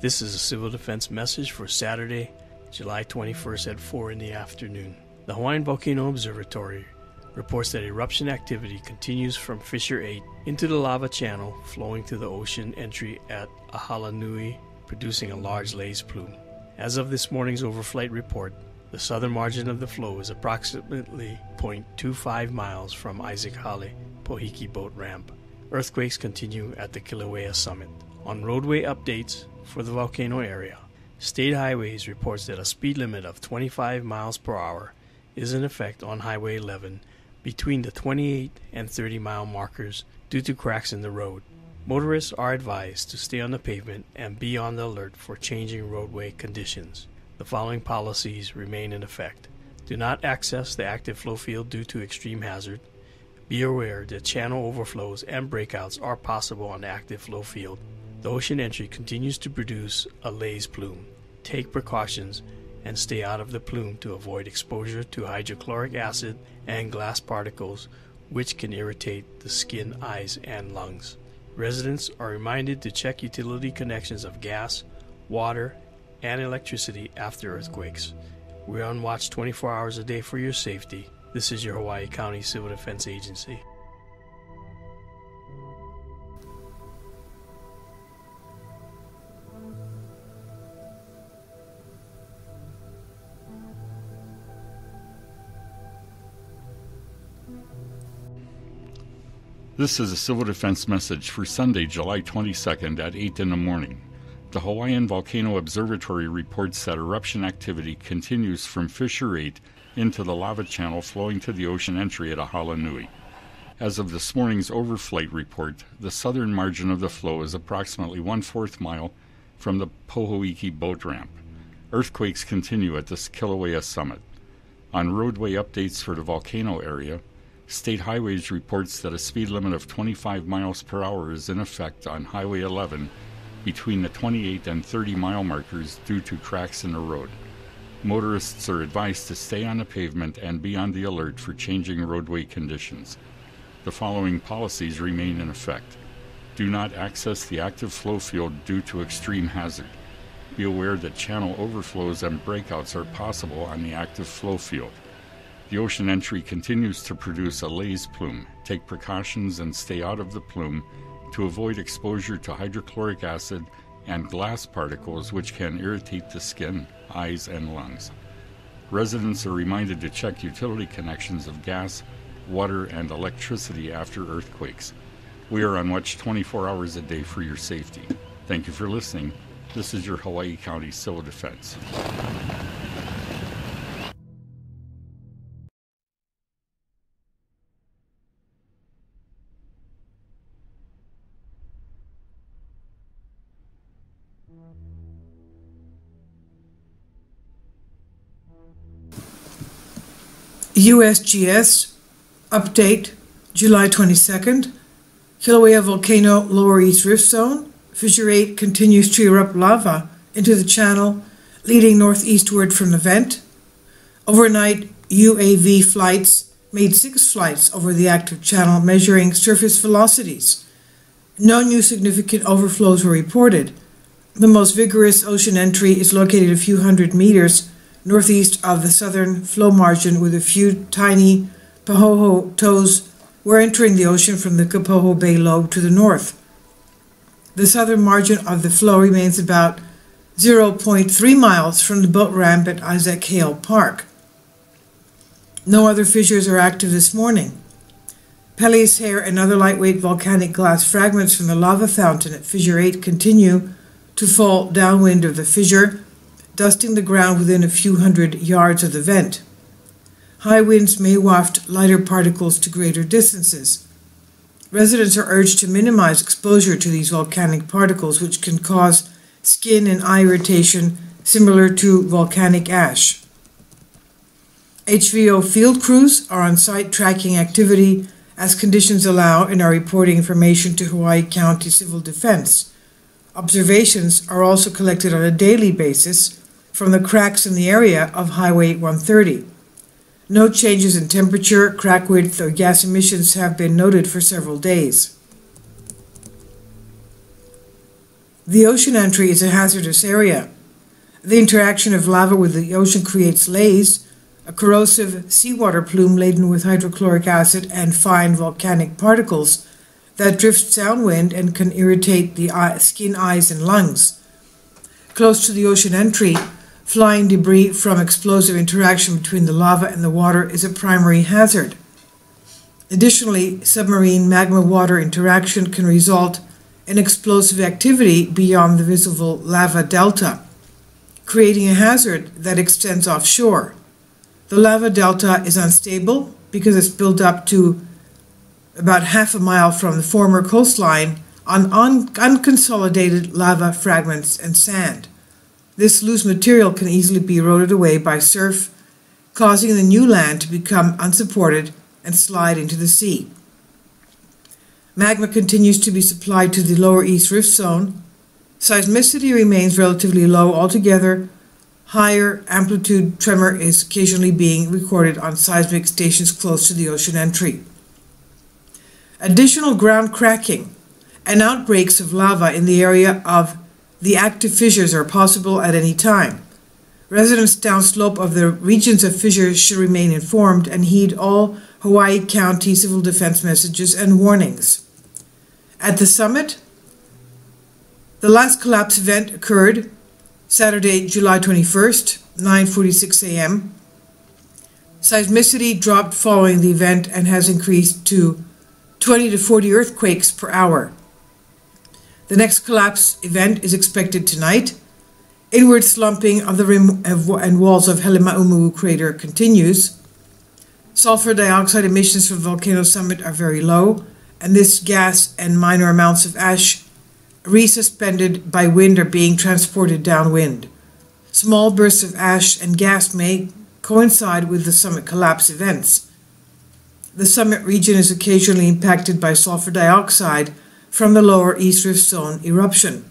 This is a civil defense message for Saturday, July 21st at 4 in the afternoon. The Hawaiian Volcano Observatory reports that eruption activity continues from Fissure 8 into the lava channel flowing to the ocean entry at Ahalanui, producing a large laze plume. As of this morning's overflight report, the southern margin of the flow is approximately 0.25 miles from Isaac Hale Pohiki Boat Ramp. Earthquakes continue at the Kilauea summit. On roadway updates for the volcano area, State Highways reports that a speed limit of 25 miles per hour is in effect on Highway 11 between the 28 and 30 mile markers due to cracks in the road. Motorists are advised to stay on the pavement and be on the alert for changing roadway conditions. The following policies remain in effect. Do not access the active flow field due to extreme hazard. Be aware that channel overflows and breakouts are possible on the active flow field. The ocean entry continues to produce a laze plume. Take precautions and stay out of the plume to avoid exposure to hydrochloric acid and glass particles, which can irritate the skin, eyes, and lungs. Residents are reminded to check utility connections of gas, water, and electricity after earthquakes. We're on watch 24 hours a day for your safety. This is your Hawaii County Civil Defense Agency. This is a civil defense message for Sunday, July 22nd at 8 in the morning. The Hawaiian Volcano Observatory reports that eruption activity continues from Fissure 8 into the lava channel flowing to the ocean entry at Ahalanui. As of this morning's overflight report, the southern margin of the flow is approximately 1/4 mile from the Pohoiki boat ramp. Earthquakes continue at the Kilauea summit. On roadway updates for the volcano area, State Highways reports that a speed limit of 25 miles per hour is in effect on Highway 11 between the 28 and 30 mile markers due to cracks in the road. Motorists are advised to stay on the pavement and be on the alert for changing roadway conditions. The following policies remain in effect. Do not access the active flow field due to extreme hazard. Be aware that channel overflows and breakouts are possible on the active flow field. The ocean entry continues to produce a laze plume. Take precautions and stay out of the plume to avoid exposure to hydrochloric acid and glass particles, which can irritate the skin, eyes, and lungs. Residents are reminded to check utility connections of gas, water, and electricity after earthquakes. We are on watch 24 hours a day for your safety. Thank you for listening. This is your Hawaii County Civil Defense. USGS update July 22nd. Kilauea Volcano Lower East Rift Zone. Fissure 8 continues to erupt lava into the channel, leading northeastward from the vent. Overnight, UAV flights made 6 flights over the active channel, measuring surface velocities. No new significant overflows were reported. The most vigorous ocean entry is located a few hundred meters northeast of the southern flow margin, with a few tiny pahoho toes were entering the ocean from the Kapoho Bay lobe to the north. The southern margin of the flow remains about 0.3 miles from the boat ramp at Isaac Hale Park. No other fissures are active this morning. Pele's hair and other lightweight volcanic glass fragments from the lava fountain at Fissure 8 continue to fall downwind of the fissure, dusting the ground within a few hundred yards of the vent. High winds may waft lighter particles to greater distances. Residents are urged to minimize exposure to these volcanic particles, which can cause skin and eye irritation similar to volcanic ash. HVO field crews are on site tracking activity as conditions allow and are reporting information to Hawaii County Civil Defense. Observations are also collected on a daily basis from the cracks in the area of Highway 130. No changes in temperature, crack width, or gas emissions have been noted for several days. The ocean entry is a hazardous area. The interaction of lava with the ocean creates lays, a corrosive seawater plume laden with hydrochloric acid and fine volcanic particles that drift downwind and can irritate the skin, eyes, and lungs. Close to the ocean entry, flying debris from explosive interaction between the lava and the water is a primary hazard. Additionally, submarine magma-water interaction can result in explosive activity beyond the visible lava delta, creating a hazard that extends offshore. The lava delta is unstable because it's built up to about half a mile from the former coastline on unconsolidated lava fragments and sand. This loose material can easily be eroded away by surf, causing the new land to become unsupported and slide into the sea. Magma continues to be supplied to the lower east rift zone. Seismicity remains relatively low altogether. Higher amplitude tremor is occasionally being recorded on seismic stations close to the ocean entry. Additional ground cracking and outbreaks of lava in the area of the active fissures are possible at any time. Residents downslope of the regions of fissures should remain informed and heed all Hawaii County Civil Defense messages and warnings. At the summit, the last collapse event occurred Saturday, July 21st, 9:46 a.m. Seismicity dropped following the event and has increased to 20 to 40 earthquakes per hour. The next collapse event is expected tonight. Inward slumping of the rim and walls of Halemaumu crater continues. Sulfur dioxide emissions from Volcano Summit are very low, and this gas and minor amounts of ash resuspended by wind are being transported downwind. Small bursts of ash and gas may coincide with the summit collapse events. The summit region is occasionally impacted by sulfur dioxide from the lower East Rift Zone eruption.